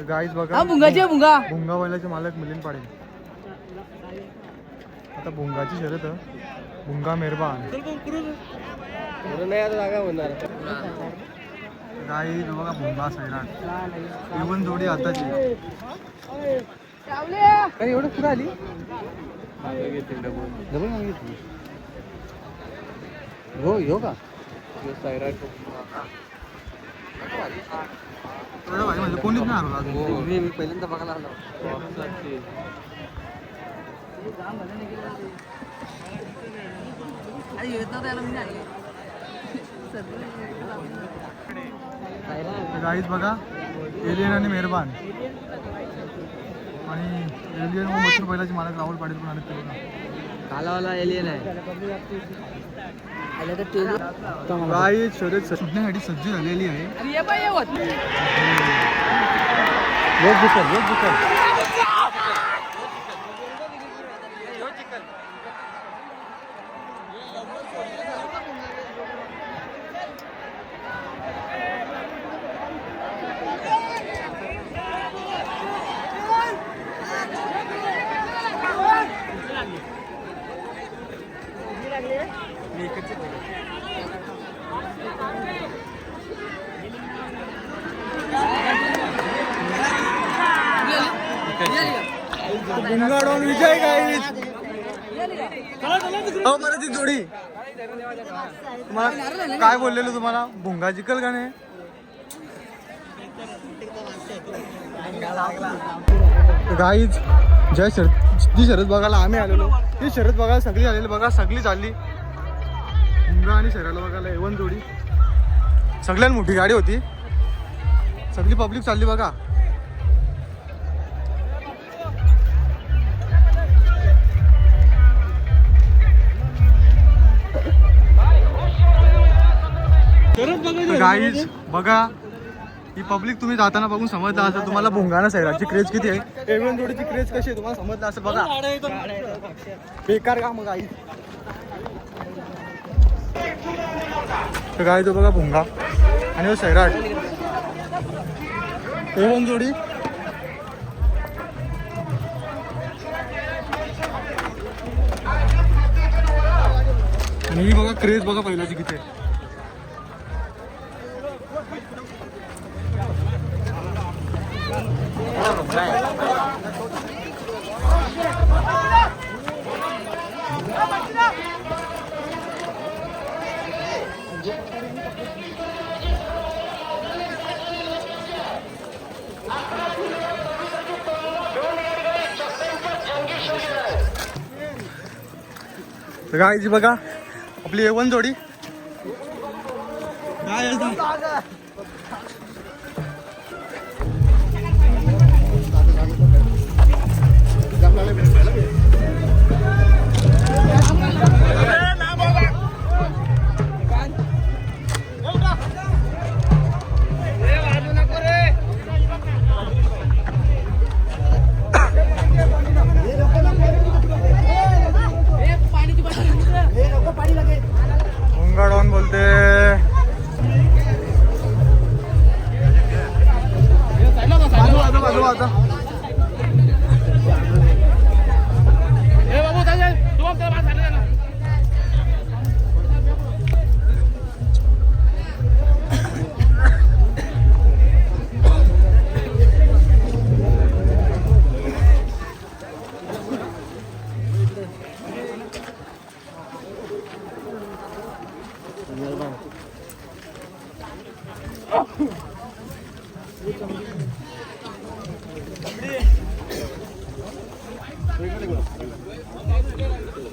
Guys बघा भुंगा बैलाचे मालक मिलिंद पाटील. आता भुंगाची शर्यत भुंगा मेहरबान गाईज बघा भुंगा सैराट इवन जोडी आताची काही एवढं पुढे आली डबल मागितली हो का सैराट म्हणजे कोणीच नाही हरवला. मी पहिल्यांदा बघायला आलो. गाईज बघा एलियन आणि मेहरबान आणि एलियन व मथुर बैलाचे मालक राहुल पाटील पण आले ते बघा. कालावाला एलियन आहे. गाईज शर्यत सुटण्यासाठी सज्ज झालेली आहे. भुंगाडोन विजय गाईज. हो मला ती जोडी तुम्हाला काय बोललेलो तुम्हाला भुंगा जिकल का नाही. गाईज ज्या जी शर्यत बघायला आम्ही आलेलो ती शर्यत बघायला सगळी आलेली बघा. सगळी चालली भुंगा आणि शर्यला बघायला एवन जोडी. सगळ्यात मोठी गाडी होती. सगळी पब्लिक चालली बघा. गाईज बघा ही पब्लिक तुम्ही जाताना बघून समजता असेल तुम्हाला भुंगाना सैराटची क्रेज किती आहे. एवन जोडीची क्रेज कशी आहे तुम्हाला समजलं असेल बघा. बेकार का मग गाईज. गाय तो बघा भुंगा आणि सैराट एवन जोडी. आणि ही बघा क्रेज बघा पहिल्याची किती आहे. गायची बघा आपली एवन जोडी. काय भुंगाडोन बोलते.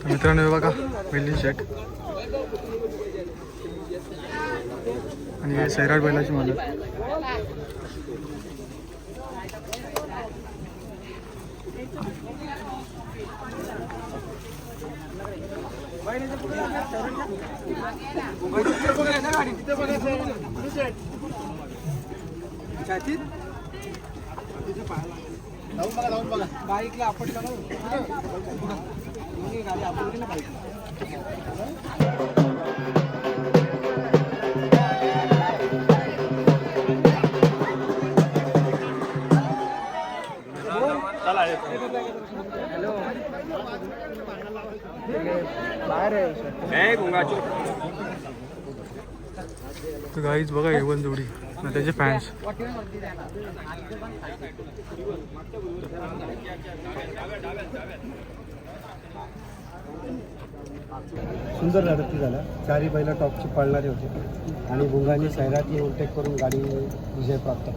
मित्रांनो बघा वेल्डिंग शेट आणि सैराट बैलाची मालक. बाईकला आपण गाडी आपण बाईक. तर गाईज बघा हे वन जोडी ना त्याचे फॅन्स. सुंदर लढती झाल्या. चारही बैल टॉपची पळणारे होते आणि भुंगाने सैराटने ओव्हरटेक करून गाडी विजय प्राप्त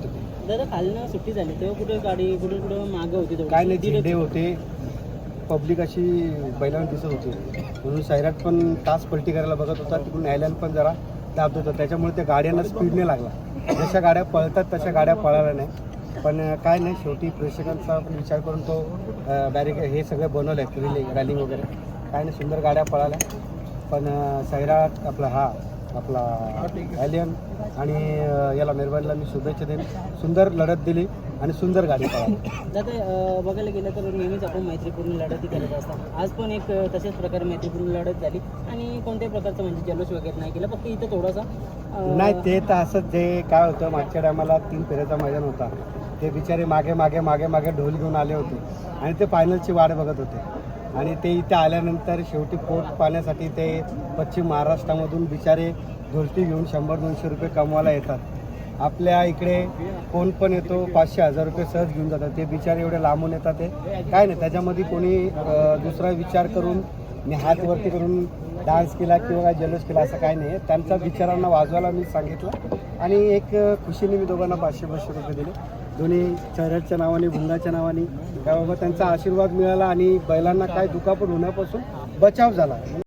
केली. दादा खालनं सुट्टी झाली तेव्हा कुठे गाडी कुठे मागं होती थोडी? काय नाही, झेंडे होते, पब्लिक अशी बैलांना दिसत होती म्हणून सैराट पण तास पलटी करायला बघत होता. तिकडून न्यायल्यान पण जरा दाबत होता. त्याच्यामुळे त्या गाड्यांना स्पीडने लागला. जशा गाड्या पळतात तशा गाड्या पळायला नाही. पण काय नाही, शेवटी प्रेक्षकांचा पण विचार करून तो बॅरिकेड हे सगळे बनवले आहेत, रॅलिंग वगैरे. काय नाही, सुंदर गाड्या पळाल्या. पण सैराट आपला ॲलियन आणि याला मेरवानीला मी शुभेच्छा देईन. सुंदर लढत दिली आणि सुंदर गाडी पळाली. दादा बघायला गेलं तर नेहमीच आपण मैत्रीपूर्ण लढती करत असतात. आज पण एक तशाच प्रकारे मैत्रीपूर्ण लढत झाली आणि कोणत्याही प्रकारचं म्हणजे जल्लोष वगैरे नाही केलं, फक्त इथं थोडासा नाही. ते तर असंच, जे काय होतं मागच्या टायमाला 3 फेऱ्याचा मैदान होता. ते बिचारे मागे ढोल घेऊन आले होते आणि ते फायनलची वाट बघत होते. आणि ते इथे आल्यानंतर शेवटी पोट पाण्यासाठी ते पश्चिम महाराष्ट्रामधून बिचारे ढोलकी घेऊन 100-200 रुपये कमवायला येतात. आपल्या इकडे कोण पण येतो 500-1000 रुपये सहज घेऊन जातात. ते बिचारे एवढे लांबून येतात. ते काय नाही, त्याच्यामध्ये कोणी दुसरा विचार करून हात वरती करून डान्स केला किंवा काय जल्लोष केला असं काय नाही. त्यांच्या विचारांना वाजवायला मी सांगितलं आणि एक खुशीने मी दोघांना 500-500 रुपये दिले. दोन्ही सैराटच्या नावाने, भुंगाच्या नावाने. काय बाबा त्यांचा आशीर्वाद मिळाला आणि बैलांना काय दुखापत होण्यापासून बचाव झाला.